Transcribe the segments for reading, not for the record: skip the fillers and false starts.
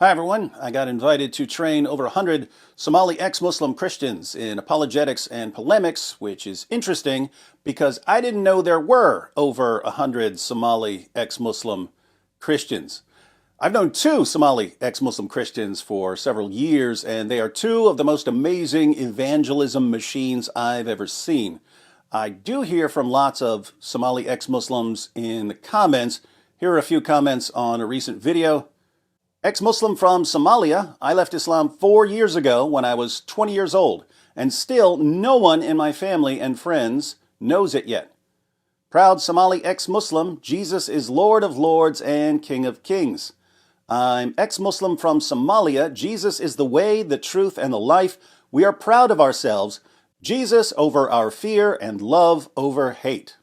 Hi everyone, I got invited to train over 100 Somali ex-Muslim Christians in apologetics and polemics, which is interesting because I didn't know there were over 100 Somali ex-Muslim Christians. I've known two Somali ex-Muslim Christians for several years, and they are two of the most amazing evangelism machines I've ever seen. I do hear from lots of Somali ex-Muslims in the comments. Here are a few comments on a recent video. Ex-Muslim from Somalia, I left Islam 4 years ago when I was 20 years old, and still no one in my family and friends knows it yet. Proud Somali ex-Muslim, Jesus is Lord of Lords and King of Kings. I'm ex-Muslim from Somalia, Jesus is the way, the truth, and the life. We are proud of ourselves. Jesus over our fear and love over hate.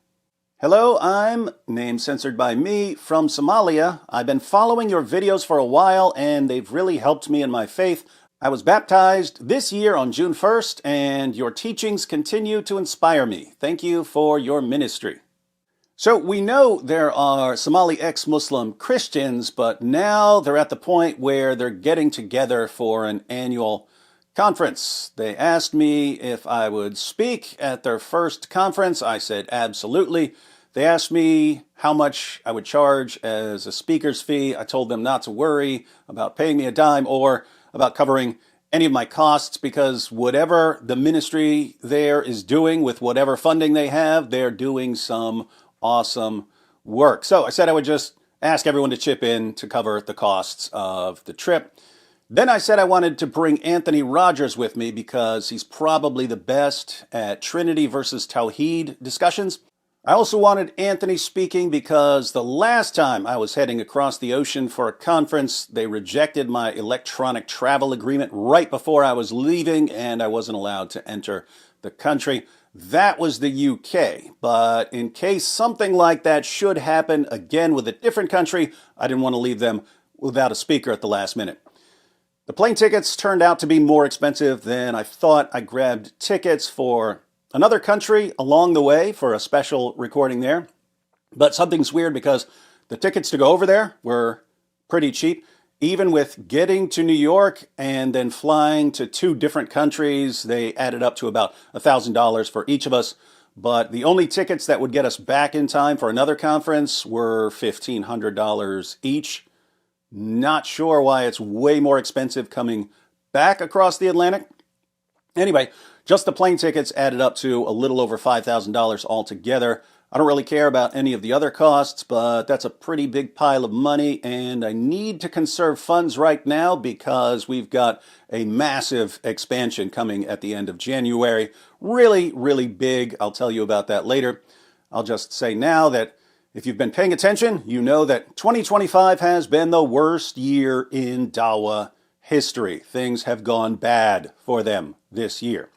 Hello, I'm, name censored by me, from Somalia. I've been following your videos for a while and they've really helped me in my faith. I was baptized this year on June 1st and your teachings continue to inspire me. Thank you for your ministry. So we know there are Somali ex-Muslim Christians, but now they're at the point where they're getting together for an annual conference. They asked me if I would speak at their first conference. I said absolutely. They asked me how much I would charge as a speaker's fee. I told them not to worry about paying me a dime or about covering any of my costs because whatever the ministry there is doing with whatever funding they have, they're doing some awesome work. So I said I would just ask everyone to chip in to cover the costs of the trip. Then I said I wanted to bring Anthony Rogers with me because he's probably the best at Trinity versus Tawhid discussions. I also wanted Anthony speaking because the last time I was heading across the ocean for a conference, they rejected my electronic travel agreement right before I was leaving and I wasn't allowed to enter the country. That was the UK, but in case something like that should happen again with a different country, I didn't want to leave them without a speaker at the last minute. The plane tickets turned out to be more expensive than I thought. I grabbed tickets for another country along the way for a special recording there. But something's weird because the tickets to go over there were pretty cheap. Even with getting to New York and then flying to two different countries, they added up to about $1,000 for each of us. But the only tickets that would get us back in time for another conference were $1,500 each. Not sure why it's way more expensive coming back across the Atlantic. Anyway, just the plane tickets added up to a little over $5,000 altogether. I don't really care about any of the other costs, but that's a pretty big pile of money, and I need to conserve funds right now because we've got a massive expansion coming at the end of January. Really, really big. I'll tell you about that later. I'll just say now that if you've been paying attention, you know that 2025 has been the worst year in Dawah history. Things have gone bad for them this year.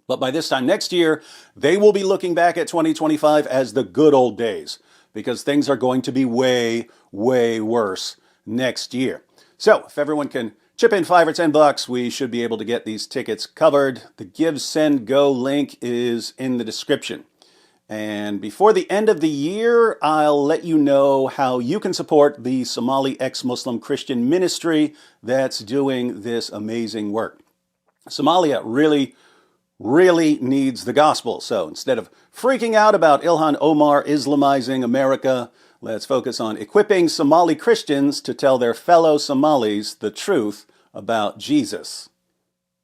But by this time next year, they will be looking back at 2025 as the good old days because things are going to be way, way worse next year. So if everyone can chip in $5 or $10, we should be able to get these tickets covered. The Give, Send, Go link is in the description. And before the end of the year, I'll let you know how you can support the Somali ex-Muslim Christian ministry that's doing this amazing work. Somalia really needs the gospel. So instead of freaking out about Ilhan Omar Islamizing America, let's focus on equipping Somali Christians to tell their fellow Somalis the truth about Jesus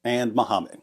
and Muhammad.